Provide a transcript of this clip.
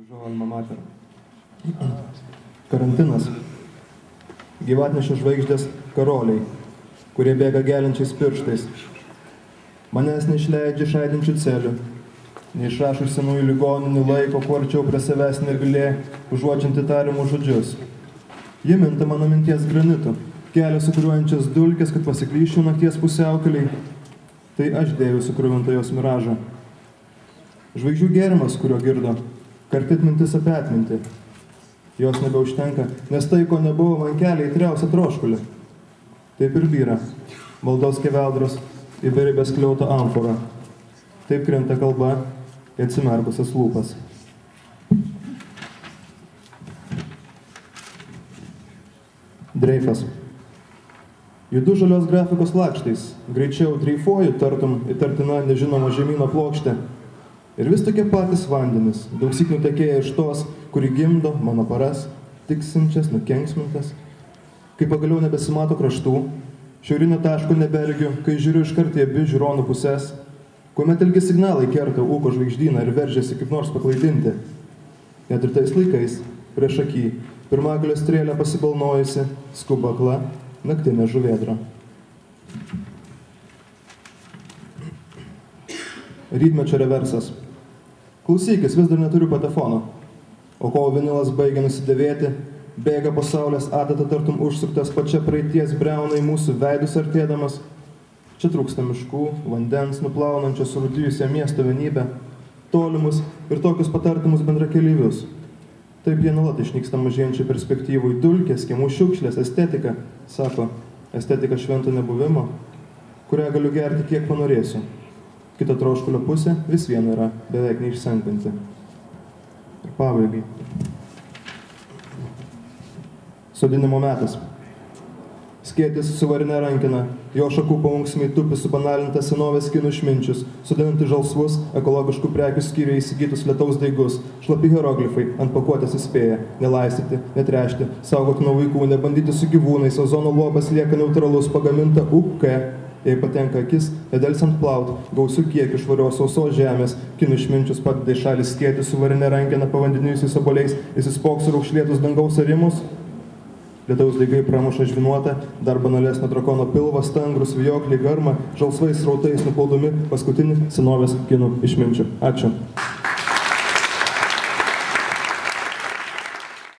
Grįžau alma mater. Karantinas. Gyvatnešio žvaigždės karoliai, kurie bėga gelinčiais pirštais. Manęs neišleidžia iš aidinčių celių, neišrašo iš senųjų ligoninių laiko, kuo arčiau prie savęs nervilė, užuodžianti tariamus žodžius. Ji minta mano minties granitu, kelia sukuriuojančias dulkes, kad pasiklyščiau nakties pusiaukeliai. Tai aš dėjau sukruvintą jos miražą. Žvaigždžių gėrimas, kurio girdo, kartit mintis apie atmintį. Jos nebeužtenka, nes tai, ko nebuvo, man kelia įtriausią troškulį. Taip ir byra, maldos keveldros į beribę skliauto amforą. Taip krenta kalba į atsimerkusias lūpas. Dreifas. Judu žalios grafikos lakštais, greičiau dreifuoju, tartum įtartina nežinomo žemyno plokštė. Ir vis tokie patys vandenys, daugsyk nutekėję iš tos, kuri gimdo mano paras, tiksinčias, nukenksmintas. Kai pagaliau nebesimato kraštų, šiaurinio taško nebergiu, kai žiūriu iškart į abi žiūronų pusės, kuomet ilgi signalai kerta ūko žvaigždyną ir veržiasi kaip nors paklaidinti. Net ir tais laikais, prieš akį, pirmagalio strėlę pasibalnojusi, skuba akla, naktinė žuvėdra. Rytmečio reversas. Klausykis, vis dar neturiu patefono. O kovo vinilas baigia nusidėvėti, bėga pasaulės adata tartum užsuktas pačia praeities breuna į mūsų veidus artėdamas. Čia trūksta miškų, vandens, nuplaunančios surūdijusią miesto vienybę, tolimus ir tokius patartimus bendrakeleivius. Taip jie nuolat išnyksta mažėjančių perspektyvų į dulkės, kiemų šiukšlės, estetika, sako, estetika švento nebuvimo, kurią galiu gerti kiek panorėsiu. Kita troškulio pusė vis viena yra beveik neišsenkanti. Ir pabaigai. Sodinimo metas. Skėtis su varine rankina, jo šakų paunksmiai tupi subanalinta senovės kinų išminčius, sodinanti žalsvus, ekologiškų prekių skyriuje įsigytus lietaus daigus, šlapi hieroglifai ant pakuotės įspėja, nelaistyti, netrešti, saugoti nuo vaikų, nebandyti su gyvūnais, ozono luobas lieka neutralus, pagaminta UK. Jei patenka akis, nedelsiant plaut, gausių kiekių švarios sausos žemės, kinų išminčius padeda į šalį skėti su varine rankena pavandenijusiais obuoliais, įsispoks raukšlėtus dangaus arimus. Lietaus daigai pramuša žvinuotą, dar banalesnio drakono pilvą, stangrus, vijokliai, garma, žalsvais srautais nuplaudomi paskutinį senovės kinų išminčių. Ačiū.